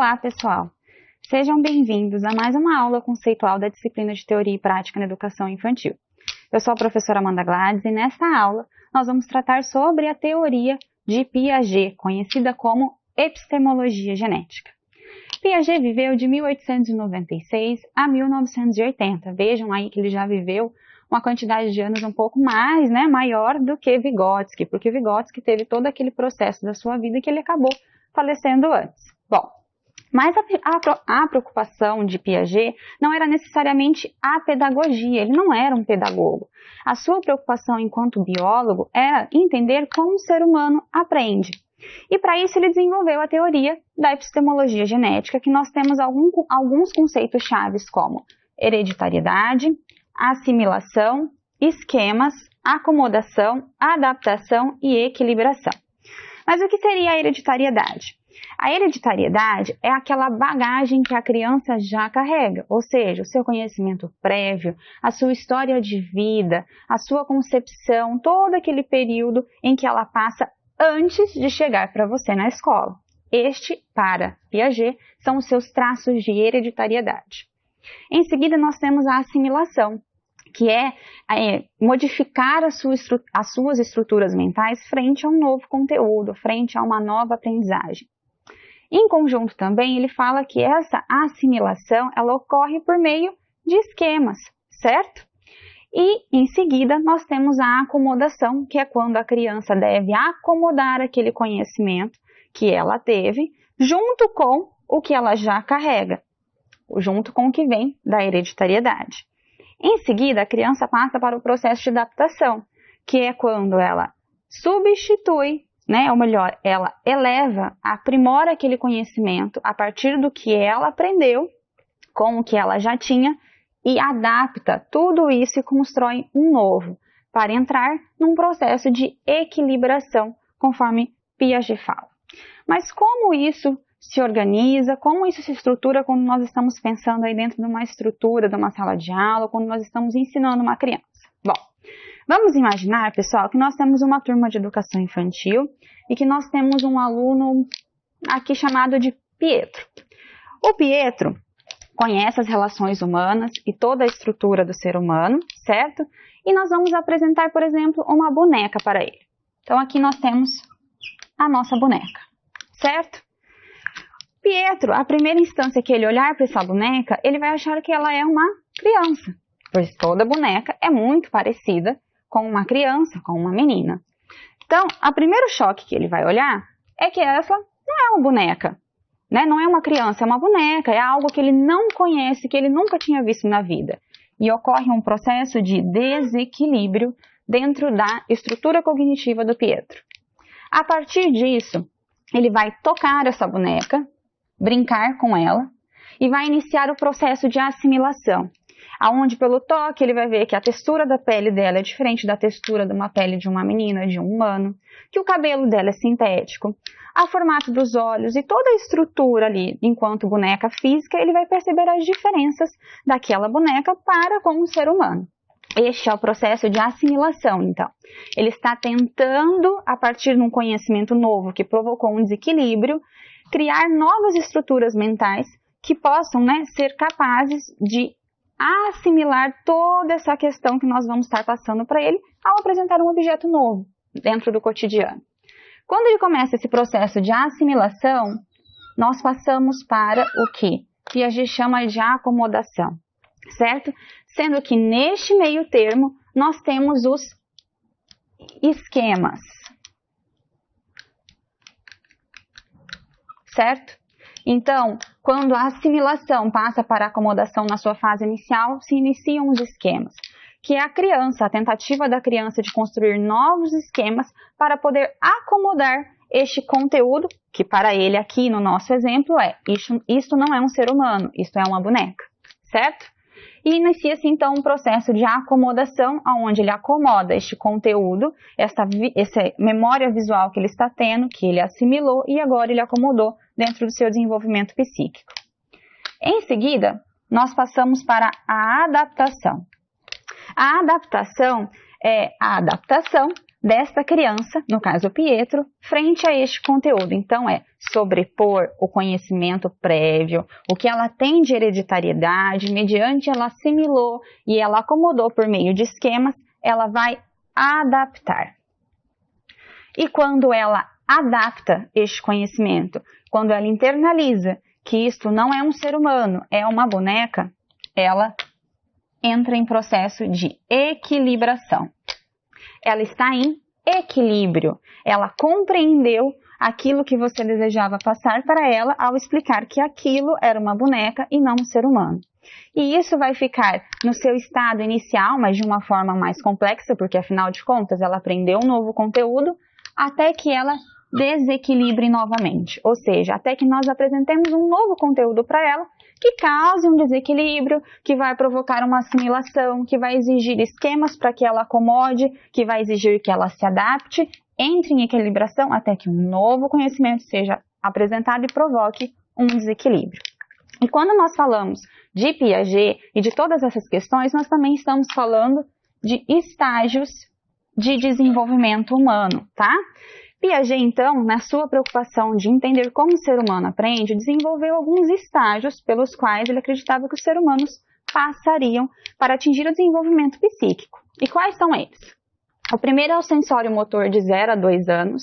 Olá, pessoal! Sejam bem-vindos a mais uma aula conceitual da disciplina de Teoria e Prática na Educação Infantil. Eu sou a professora Amanda Gladys e nesta aula nós vamos tratar sobre a teoria de Piaget, conhecida como epistemologia genética. Piaget viveu de 1896 a 1980. Vejam aí que ele já viveu uma quantidade de anos um pouco mais, maior do que Vygotsky, porque Vygotsky teve todo aquele processo da sua vida que ele acabou falecendo antes. Bom, mas a preocupação de Piaget não era necessariamente a pedagogia, ele não era um pedagogo. A sua preocupação enquanto biólogo era entender como o ser humano aprende. E para isso ele desenvolveu a teoria da epistemologia genética, que nós temos alguns conceitos chaves como hereditariedade, assimilação, esquemas, acomodação, adaptação e equilibração. Mas o que seria a hereditariedade? A hereditariedade é aquela bagagem que a criança já carrega, ou seja, o seu conhecimento prévio, a sua história de vida, a sua concepção, todo aquele período em que ela passa antes de chegar para você na escola. Este, para Piaget, são os seus traços de hereditariedade. Em seguida, nós temos a assimilação, que é modificar as suas estruturas mentais frente a um novo conteúdo, frente a uma nova aprendizagem. Em conjunto também, ele fala que essa assimilação ela ocorre por meio de esquemas, certo? E, em seguida, nós temos a acomodação, que é quando a criança deve acomodar aquele conhecimento que ela teve, junto com o que ela já carrega, junto com o que vem da hereditariedade. Em seguida, a criança passa para o processo de adaptação, que é quando ela substitui, ou melhor, ela eleva, aprimora aquele conhecimento a partir do que ela aprendeu, com o que ela já tinha, e adapta tudo isso e constrói um novo, para entrar num processo de equilibração, conforme Piaget fala. Mas como isso se organiza, como isso se estrutura quando nós estamos pensando aí dentro de uma estrutura, de uma sala de aula, quando nós estamos ensinando uma criança? Bom, vamos imaginar, pessoal, que nós temos uma turma de educação infantil e que nós temos um aluno aqui chamado de Pietro. O Pietro conhece as relações humanas e toda a estrutura do ser humano, certo? E nós vamos apresentar, por exemplo, uma boneca para ele. Então, aqui nós temos a nossa boneca, certo? Pietro, a primeira instância que ele olhar para essa boneca, ele vai achar que ela é uma criança, pois toda boneca é muito parecida com uma criança, com uma menina. Então, o primeiro choque que ele vai olhar é que essa não é uma boneca, não é uma criança, é uma boneca, é algo que ele não conhece, que ele nunca tinha visto na vida. E ocorre um processo de desequilíbrio dentro da estrutura cognitiva do Pietro. A partir disso, ele vai tocar essa boneca, brincar com ela e vai iniciar o processo de assimilação, aonde pelo toque ele vai ver que a textura da pele dela é diferente da textura de uma pele de uma menina, de um humano, que o cabelo dela é sintético, o formato dos olhos e toda a estrutura ali, enquanto boneca física, ele vai perceber as diferenças daquela boneca para com o ser humano. Este é o processo de assimilação, então. Ele está tentando, a partir de um conhecimento novo que provocou um desequilíbrio, criar novas estruturas mentais que possam ser capazes de assimilar toda essa questão que nós vamos estar passando para ele ao apresentar um objeto novo dentro do cotidiano. Quando ele começa esse processo de assimilação, nós passamos para o que Piaget chama de acomodação, certo? Sendo que neste meio termo nós temos os esquemas, certo? Então, quando a assimilação passa para a acomodação na sua fase inicial, se iniciam os esquemas, que é a tentativa da criança de construir novos esquemas para poder acomodar este conteúdo, que para ele aqui no nosso exemplo isto não é um ser humano, isto é uma boneca, certo? E inicia-se então um processo de acomodação, onde ele acomoda este conteúdo, essa memória visual que ele está tendo, que ele assimilou e agora ele acomodou dentro do seu desenvolvimento psíquico. Em seguida, nós passamos para a adaptação. A adaptação é a adaptação desta criança, no caso Pietro, frente a este conteúdo. Então, é sobrepor o conhecimento prévio, o que ela tem de hereditariedade, mediante ela assimilou e ela acomodou por meio de esquemas, ela vai adaptar. E quando ela adapta este conhecimento, quando ela internaliza que isto não é um ser humano, é uma boneca, ela entra em processo de equilibração. Ela está em equilíbrio. Ela compreendeu aquilo que você desejava passar para ela ao explicar que aquilo era uma boneca e não um ser humano. E isso vai ficar no seu estado inicial, mas de uma forma mais complexa, porque afinal de contas ela aprendeu um novo conteúdo, até que ela desequilibre novamente. Ou seja, até que nós apresentemos um novo conteúdo para ela, que cause um desequilíbrio, que vai provocar uma assimilação, que vai exigir esquemas para que ela acomode, que vai exigir que ela se adapte, entre em equilibração até que um novo conhecimento seja apresentado e provoque um desequilíbrio. E quando nós falamos de Piaget e de todas essas questões, nós também estamos falando de estágios de desenvolvimento humano, tá? Piaget, então, na sua preocupação de entender como o ser humano aprende, desenvolveu alguns estágios pelos quais ele acreditava que os seres humanos passariam para atingir o desenvolvimento psíquico. E quais são eles? O primeiro é o sensório motor de 0 a 2 anos.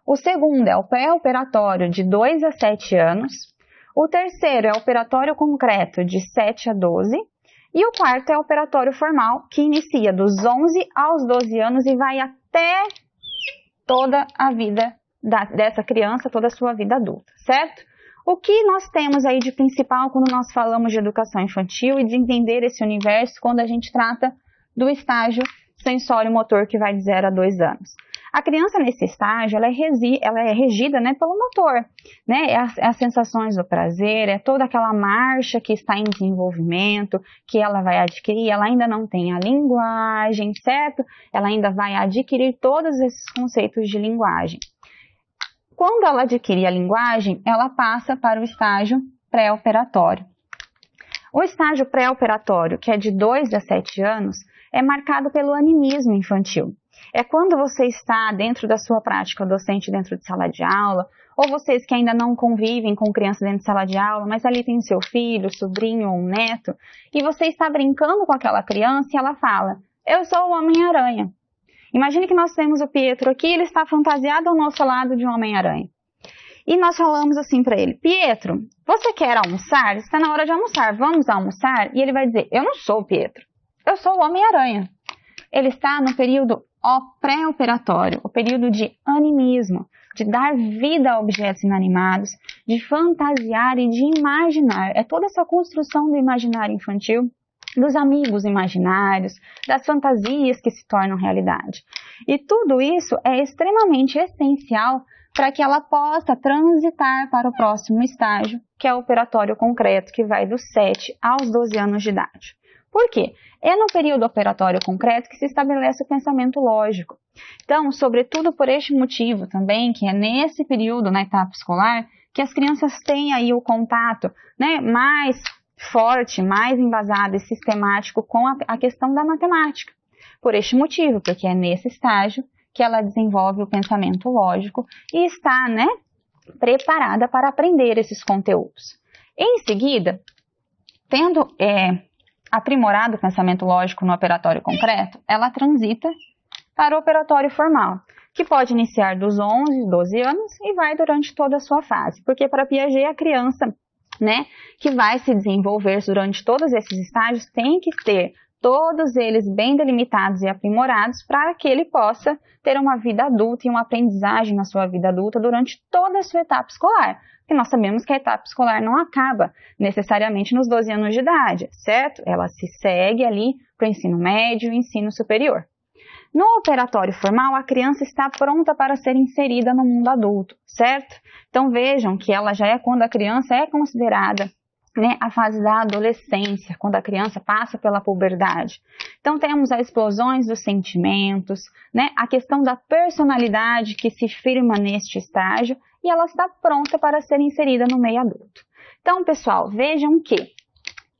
O segundo é o pré-operatório de 2 a 7 anos. O terceiro é o operatório concreto de 7 a 12. E o quarto é o operatório formal, que inicia dos 11 aos 12 anos e vai até toda a vida dessa criança, toda a sua vida adulta, certo? O que nós temos aí de principal quando nós falamos de educação infantil e de entender esse universo quando a gente trata do estágio sensório-motor que vai de 0 a 2 anos? A criança nesse estágio, ela é regida, né, pelo motor, né? É as sensações do prazer, é toda aquela marcha que está em desenvolvimento, que ela vai adquirir, ela ainda não tem a linguagem, certo? Ela ainda vai adquirir todos esses conceitos de linguagem. Quando ela adquire a linguagem, ela passa para o estágio pré-operatório. O estágio pré-operatório, que é de 2 a 7 anos, é marcado pelo animismo infantil. É quando você está dentro da sua prática docente dentro de sala de aula, ou vocês que ainda não convivem com criança dentro de sala de aula, mas ali tem seu filho, sobrinho ou um neto, e você está brincando com aquela criança e ela fala, eu sou o Homem-Aranha. Imagine que nós temos o Pietro aqui, ele está fantasiado ao nosso lado de um Homem-Aranha. E nós falamos assim para ele, Pietro, você quer almoçar? Está na hora de almoçar, vamos almoçar? E ele vai dizer, eu não sou o Pietro, eu sou o Homem-Aranha. Ele está no período pré-operatório, o período de animismo, de dar vida a objetos inanimados, de fantasiar e de imaginar. É toda essa construção do imaginário infantil, dos amigos imaginários, das fantasias que se tornam realidade. E tudo isso é extremamente essencial para que ela possa transitar para o próximo estágio, que é o operatório concreto, que vai dos 7 aos 12 anos de idade. Por quê? É no período operatório concreto que se estabelece o pensamento lógico. Então, sobretudo por este motivo também, que é nesse período, na etapa escolar, que as crianças têm aí o contato, né, mais forte, mais embasado e sistemático com a questão da matemática. Por este motivo, porque é nesse estágio que ela desenvolve o pensamento lógico e está, né, preparada para aprender esses conteúdos. Em seguida, tendo aprimorado o pensamento lógico no operatório concreto, ela transita para o operatório formal, que pode iniciar dos 11, 12 anos e vai durante toda a sua fase, porque para Piaget a criança, né, que vai se desenvolver durante todos esses estágios tem que ter todos eles bem delimitados e aprimorados para que ele possa ter uma vida adulta e uma aprendizagem na sua vida adulta durante toda a sua etapa escolar. Porque nós sabemos que a etapa escolar não acaba necessariamente nos 12 anos de idade, certo? Ela se segue ali para o ensino médio e ensino superior. No operatório formal, a criança está pronta para ser inserida no mundo adulto, certo? Então vejam que ela já é quando a criança é considerada, né, a fase da adolescência, quando a criança passa pela puberdade. Então temos as explosões dos sentimentos, né, a questão da personalidade que se firma neste estágio e ela está pronta para ser inserida no meio adulto. Então, pessoal, vejam que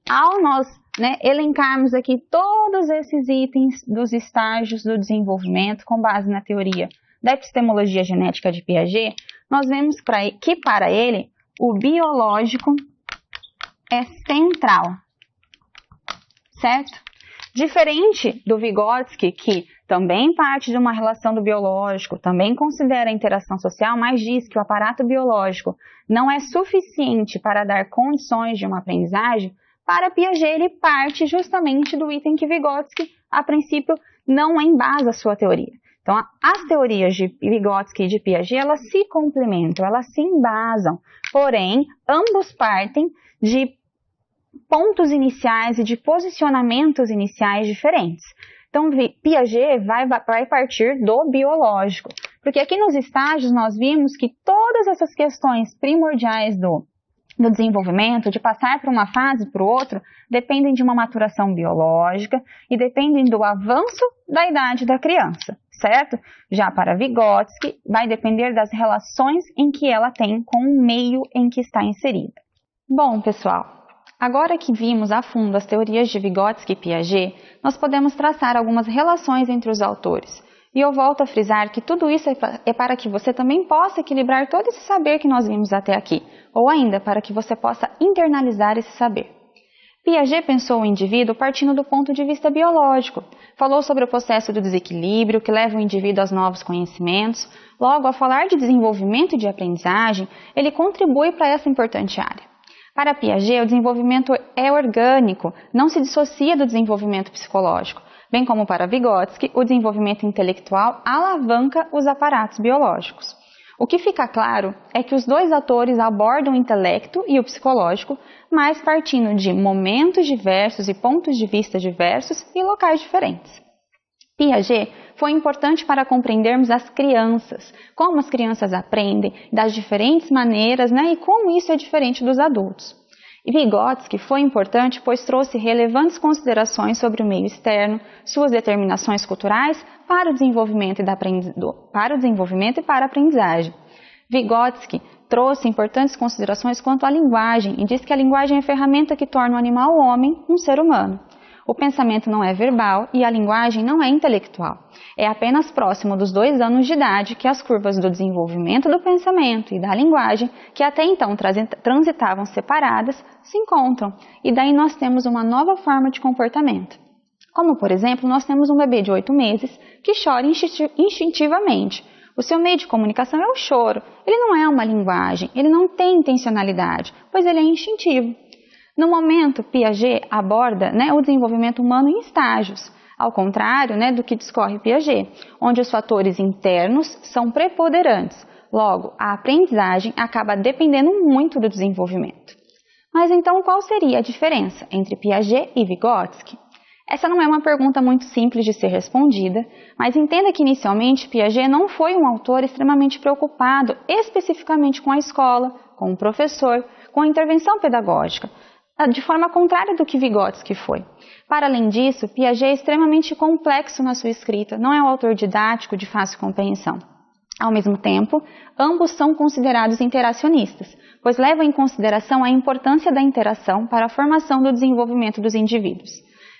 ao nós né, elencarmos aqui todos esses itens dos estágios do desenvolvimento com base na teoria da epistemologia genética de Piaget, nós vemos que para ele o biológico é central, certo? Diferente do Vygotsky, que também parte de uma relação do biológico, também considera a interação social, mas diz que o aparato biológico não é suficiente para dar condições de uma aprendizagem, para Piaget ele parte justamente do item que Vygotsky, a princípio, não embasa a sua teoria. Então, as teorias de Vygotsky e de Piaget, elas se complementam, elas se embasam, porém, ambos partem de pontos iniciais e de posicionamentos iniciais diferentes. Então, Piaget vai partir do biológico, porque aqui nos estágios nós vimos que todas essas questões primordiais do desenvolvimento, de passar para uma fase para o outro, dependem de uma maturação biológica e dependem do avanço da idade da criança, certo? Já para Vygotsky, vai depender das relações em que ela tem com o meio em que está inserida. Bom, pessoal, agora que vimos a fundo as teorias de Vygotsky e Piaget, nós podemos traçar algumas relações entre os autores. E eu volto a frisar que tudo isso é para que você também possa equilibrar todo esse saber que nós vimos até aqui, ou ainda para que você possa internalizar esse saber. Piaget pensou o indivíduo partindo do ponto de vista biológico, falou sobre o processo do desequilíbrio que leva o indivíduo aos novos conhecimentos. Logo, ao falar de desenvolvimento e de aprendizagem, ele contribui para essa importante área. Para Piaget, o desenvolvimento é orgânico, não se dissocia do desenvolvimento psicológico, bem como para Vygotsky, o desenvolvimento intelectual alavanca os aparatos biológicos. O que fica claro é que os dois autores abordam o intelecto e o psicológico, mas partindo de momentos diversos e pontos de vista diversos e locais diferentes. Piaget foi importante para compreendermos as crianças, como as crianças aprendem, das diferentes maneiras, e como isso é diferente dos adultos. E Vygotsky foi importante pois trouxe relevantes considerações sobre o meio externo, suas determinações culturais para o desenvolvimento e para a aprendizagem. Vygotsky trouxe importantes considerações quanto à linguagem e diz que a linguagem é a ferramenta que torna o animal homem um ser humano. O pensamento não é verbal e a linguagem não é intelectual. É apenas próximo dos 2 anos de idade que as curvas do desenvolvimento do pensamento e da linguagem, que até então transitavam separadas, se encontram, e daí nós temos uma nova forma de comportamento. Como, por exemplo, nós temos um bebê de 8 meses que chora instintivamente. O seu meio de comunicação é o choro. Ele não é uma linguagem, ele não tem intencionalidade, pois ele é instintivo. No momento, Piaget aborda o desenvolvimento humano em estágios, ao contrário do que discorre Piaget, onde os fatores internos são preponderantes. Logo, a aprendizagem acaba dependendo muito do desenvolvimento. Mas então, qual seria a diferença entre Piaget e Vygotsky? Essa não é uma pergunta muito simples de ser respondida, mas entenda que inicialmente Piaget não foi um autor extremamente preocupado especificamente com a escola, com o professor, com a intervenção pedagógica, de forma contrária do que Vygotsky foi. Para além disso, Piaget é extremamente complexo na sua escrita, não é um autor didático de fácil compreensão. Ao mesmo tempo, ambos são considerados interacionistas, pois levam em consideração a importância da interação para a formação do desenvolvimento dos indivíduos.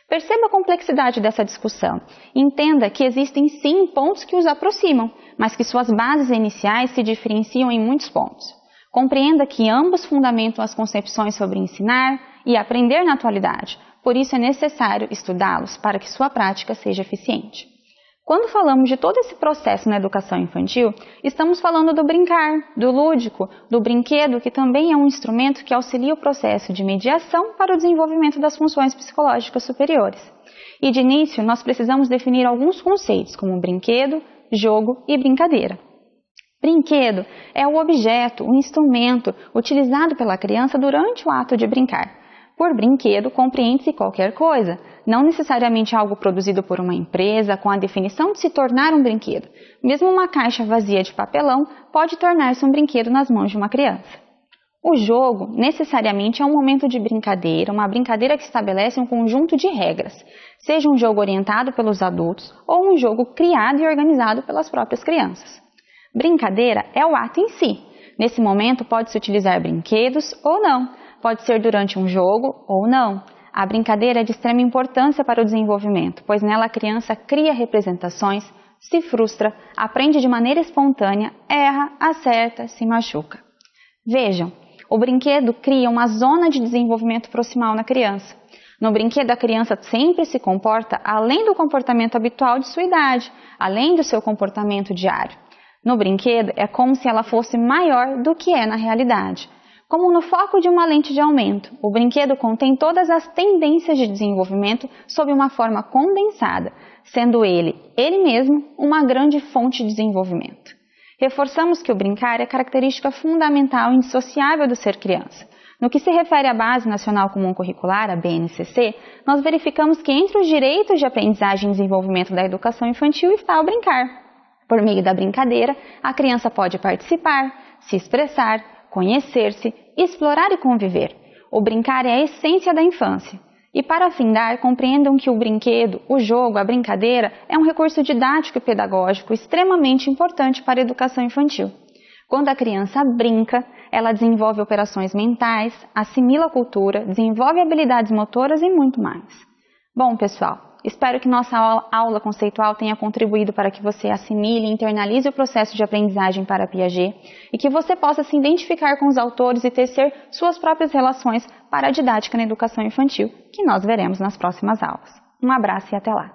Perceba a complexidade dessa discussão e entenda que existem sim pontos que os aproximam, mas que suas bases iniciais se diferenciam em muitos pontos. Compreenda que ambos fundamentam as concepções sobre ensinar e aprender na atualidade, por isso é necessário estudá-los para que sua prática seja eficiente. Quando falamos de todo esse processo na educação infantil, estamos falando do brincar, do lúdico, do brinquedo, que também é um instrumento que auxilia o processo de mediação para o desenvolvimento das funções psicológicas superiores. E de início, nós precisamos definir alguns conceitos, como brinquedo, jogo e brincadeira. Brinquedo é o objeto, o instrumento utilizado pela criança durante o ato de brincar. Por brinquedo, compreende-se qualquer coisa, não necessariamente algo produzido por uma empresa com a definição de se tornar um brinquedo. Mesmo uma caixa vazia de papelão pode tornar-se um brinquedo nas mãos de uma criança. O jogo, necessariamente, é um momento de brincadeira, uma brincadeira que estabelece um conjunto de regras, seja um jogo orientado pelos adultos ou um jogo criado e organizado pelas próprias crianças. Brincadeira é o ato em si. Nesse momento pode-se utilizar brinquedos ou não, pode ser durante um jogo ou não. A brincadeira é de extrema importância para o desenvolvimento, pois nela a criança cria representações, se frustra, aprende de maneira espontânea, erra, acerta, se machuca. Vejam, o brinquedo cria uma zona de desenvolvimento proximal na criança. No brinquedo, a criança sempre se comporta além do comportamento habitual de sua idade, além do seu comportamento diário. No brinquedo, é como se ela fosse maior do que é na realidade. Como no foco de uma lente de aumento, o brinquedo contém todas as tendências de desenvolvimento sob uma forma condensada, sendo ele mesmo, uma grande fonte de desenvolvimento. Reforçamos que o brincar é característica fundamental e indissociável do ser criança. No que se refere à Base Nacional Comum Curricular, a BNCC, nós verificamos que entre os direitos de aprendizagem e desenvolvimento da educação infantil está o brincar. Por meio da brincadeira, a criança pode participar, se expressar, conhecer-se, explorar e conviver. O brincar é a essência da infância. E para afindar, compreendam que o brinquedo, o jogo, a brincadeira é um recurso didático e pedagógico extremamente importante para a educação infantil. Quando a criança brinca, ela desenvolve operações mentais, assimila a cultura, desenvolve habilidades motoras e muito mais. Bom, pessoal, espero que nossa aula conceitual tenha contribuído para que você assimile e internalize o processo de aprendizagem para Piaget e que você possa se identificar com os autores e tecer suas próprias relações para a didática na educação infantil, que nós veremos nas próximas aulas. Um abraço e até lá!